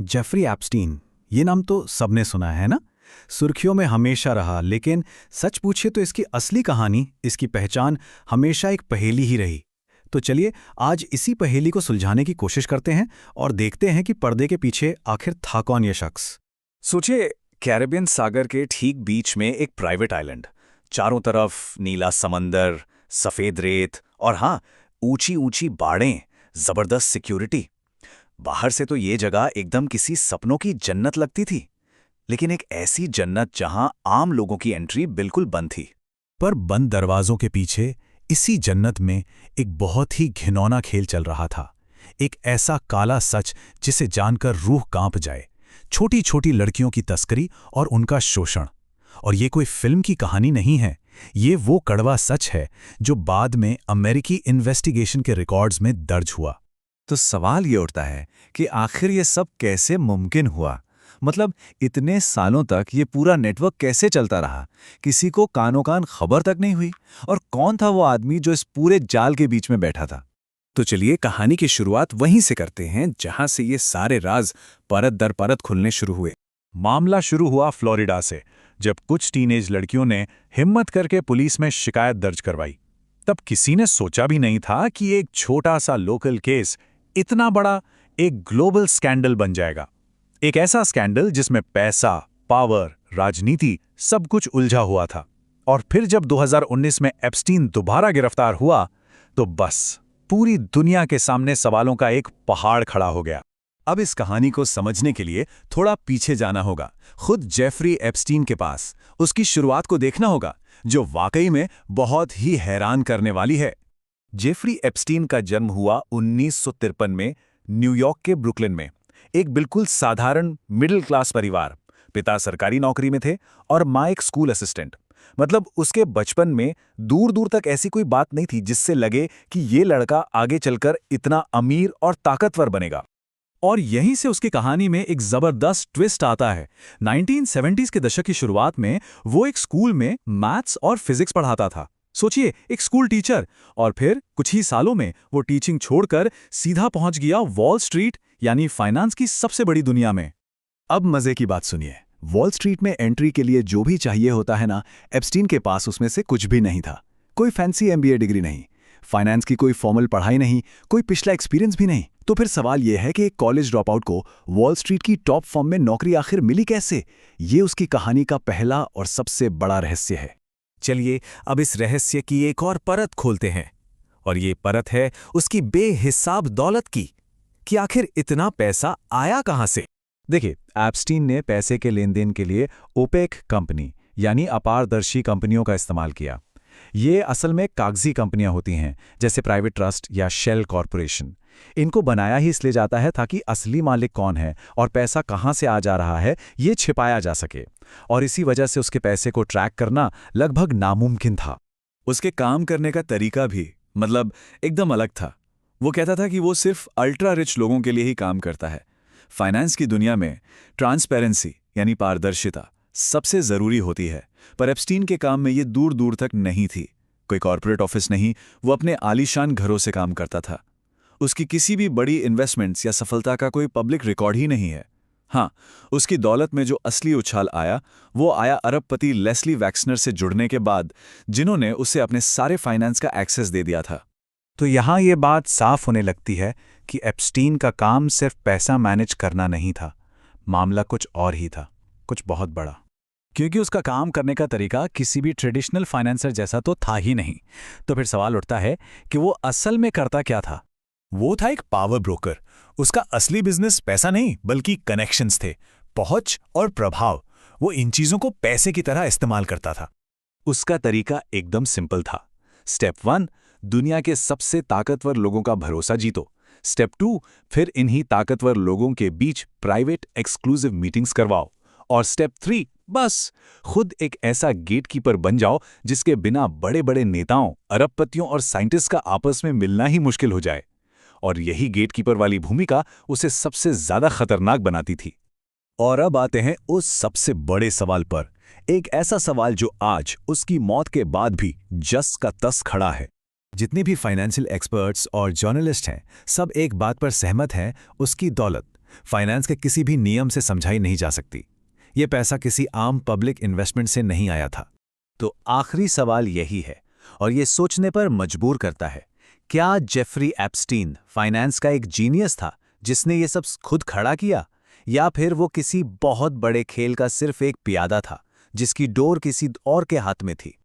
Jeffrey Epstein, ये नाम तो सबने सुना है ना। सुर्खियों में हमेशा रहा, लेकिन सच पूछिए तो इसकी असली कहानी, इसकी पहचान हमेशा एक पहेली ही रही। तो चलिए आज इसी पहेली को सुलझाने की कोशिश करते हैं और देखते हैं कि पर्दे के पीछे आखिर था कौन ये शख्स। सोचिए, कैरिबियन सागर के ठीक बीच में एक प्राइवेट आइलैंड, चारों तरफ नीला समंदर, सफेद रेत और हाँ, ऊंची ऊंची बाड़ें, जबरदस्त सिक्योरिटी। बाहर से तो ये जगह एकदम किसी सपनों की जन्नत लगती थी, लेकिन एक ऐसी जन्नत जहां आम लोगों की एंट्री बिल्कुल बंद थी। पर बंद दरवाजों के पीछे इसी जन्नत में एक बहुत ही घिनौना खेल चल रहा था। एक ऐसा काला सच जिसे जानकर रूह कांप जाए। छोटी छोटी लड़कियों की तस्करी और उनका शोषण। और ये कोई फिल्म की कहानी नहीं है, ये वो कड़वा सच है जो बाद में अमेरिकी इन्वेस्टिगेशन के रिकॉर्ड्स में दर्ज हुआ। तो सवाल ये उठता है कि आखिर ये सब कैसे मुमकिन हुआ। मतलब इतने सालों तक ये पूरा नेटवर्क कैसे चलता रहा, किसी को कानो कान खबर तक नहीं हुई। और कौन था वो आदमी जो इस पूरे जाल के बीच में बैठा था। तो चलिए कहानी की शुरुआत वहीं से करते हैं जहां से ये सारे राज परत दर परत खुलने शुरू हुए। मामला शुरू हुआ फ्लोरिडा से, जब कुछ टीनेज लड़कियों ने हिम्मत करके पुलिस में शिकायत दर्ज करवाई। तब किसी ने सोचा भी नहीं था कि एक छोटा सा लोकल केस इतना बड़ा एक ग्लोबल स्कैंडल बन जाएगा। एक ऐसा स्कैंडल जिसमें पैसा, पावर, राजनीति सब कुछ उलझा हुआ था। और फिर जब 2019 में एप्स्टीन दोबारा गिरफ्तार हुआ, तो बस पूरी दुनिया के सामने सवालों का एक पहाड़ खड़ा हो गया। अब इस कहानी को समझने के लिए थोड़ा पीछे जाना होगा, खुद जेफरी एप्स्टीन के पास, उसकी शुरुआत को देखना होगा, जो वाकई में बहुत ही हैरान करने वाली है। जेफरी एप्स्टीन का जन्म हुआ 1953 में न्यूयॉर्क के ब्रुकलिन में। एक बिल्कुल साधारण मिडिल क्लास परिवार। पिता सरकारी नौकरी में थे और माँ एक स्कूल असिस्टेंट। मतलब उसके बचपन में दूर दूर तक ऐसी कोई बात नहीं थी जिससे लगे कि ये लड़का आगे चलकर इतना अमीर और ताकतवर बनेगा। और यहीं से उसकी कहानी में एक जबरदस्त ट्विस्ट आता है। 1970s के दशक की शुरुआत में वो एक स्कूल में मैथ्स और फिजिक्स पढ़ाता था। सोचिए, एक स्कूल टीचर। और फिर कुछ ही सालों में वो टीचिंग छोड़कर सीधा पहुंच गया वॉल स्ट्रीट, यानी फाइनेंस की सबसे बड़ी दुनिया में। अब मजे की बात सुनिए। वॉल स्ट्रीट में एंट्री के लिए जो भी चाहिए होता है ना, एप्स्टीन के पास उसमें से कुछ भी नहीं था। कोई फैंसी एमबीए डिग्री नहीं, फाइनेंस की कोई फॉर्मल पढ़ाई नहीं, कोई पिछला एक्सपीरियंस भी नहीं। तो फिर सवाल यह है कि एक कॉलेज ड्रॉप आउट को वॉल स्ट्रीट की टॉप फर्म में नौकरी आखिर मिली कैसे? ये उसकी कहानी का पहला और सबसे बड़ा रहस्य है। चलिए अब इस रहस्य की एक और परत खोलते हैं। और ये परत है उसकी बेहिसाब दौलत की, कि आखिर इतना पैसा आया कहां से। देखिए, एप्स्टीन ने पैसे के लेन देन के लिए ओपेक कंपनी यानी अपारदर्शी कंपनियों का इस्तेमाल किया। ये असल में कागजी कंपनियां होती हैं, जैसे प्राइवेट ट्रस्ट या शेल कॉरपोरेशन। इनको बनाया ही इसलिए जाता है ताकि असली मालिक कौन है और पैसा कहां से आ जा रहा है ये छिपाया जा सके। और इसी वजह से उसके पैसे को ट्रैक करना लगभग नामुमकिन था। उसके काम करने का तरीका भी मतलब एकदम अलग था। वो कहता था कि वो सिर्फ अल्ट्रा रिच लोगों के लिए ही काम करता है। फाइनेंस की दुनिया में ट्रांसपेरेंसी यानी पारदर्शिता सबसे जरूरी होती है, पर एप्स्टीन के काम में ये दूर दूर तक नहीं थी। कोई कॉर्पोरेट ऑफिस नहीं, वो अपने आलीशान घरों से काम करता था। उसकी किसी भी बड़ी इन्वेस्टमेंट्स या सफलता का कोई पब्लिक रिकॉर्ड ही नहीं है। हाँ, उसकी दौलत में जो असली उछाल आया, वो आया अरबपति लेस्ली वैक्सनर से जुड़ने के बाद, जिन्होंने उसे अपने सारे फाइनेंस का एक्सेस दे दिया था। तो यहाँ ये बात साफ होने लगती है कि एप्स्टीन का काम सिर्फ पैसा मैनेज करना नहीं था, मामला कुछ और ही था, कुछ बहुत बड़ा। क्योंकि उसका काम करने का तरीका किसी भी ट्रेडिशनल फाइनेंसर जैसा तो था ही नहीं। तो फिर सवाल उठता है कि वो असल में करता क्या था। वो था एक पावर ब्रोकर। उसका असली बिजनेस पैसा नहीं बल्कि कनेक्शंस थे, पहुंच और प्रभाव। वो इन चीजों को पैसे की तरह इस्तेमाल करता था। उसका तरीका एकदम सिंपल था। स्टेप 1, दुनिया के सबसे ताकतवर लोगों का भरोसा जीतो। स्टेप 2, फिर इन्हीं ताकतवर लोगों के बीच प्राइवेट एक्सक्लूसिव मीटिंग्स करवाओ। और स्टेप 3, बस खुद एक ऐसा गेटकीपर बन जाओ जिसके बिना बड़े बड़े नेताओं, अरबपतियों और साइंटिस्ट का आपस में मिलना ही मुश्किल हो जाए। और यही गेटकीपर वाली भूमिका उसे सबसे ज्यादा खतरनाक बनाती थी। और अब आते हैं उस सबसे बड़े सवाल पर, एक ऐसा सवाल जो आज उसकी मौत के बाद भी जस का तस खड़ा है। जितने भी फाइनेंशियल एक्सपर्ट्स और जर्नलिस्ट हैं, सब एक बात पर सहमत हैं, उसकी दौलत। फाइनेंस के किसी भी नियम से समझाई नहीं जा सकती। ये पैसा किसी आम पब्लिक इन्वेस्टमेंट से नहीं आया था। तो आखिरी सवाल यही है, और ये सोचने पर मजबूर करता है, क्या जेफरी एप्स्टीन फाइनेंस का एक जीनियस था जिसने ये सब खुद खड़ा किया, या फिर वो किसी बहुत बड़े खेल का सिर्फ एक पियादा था जिसकी डोर किसी और के हाथ में थी?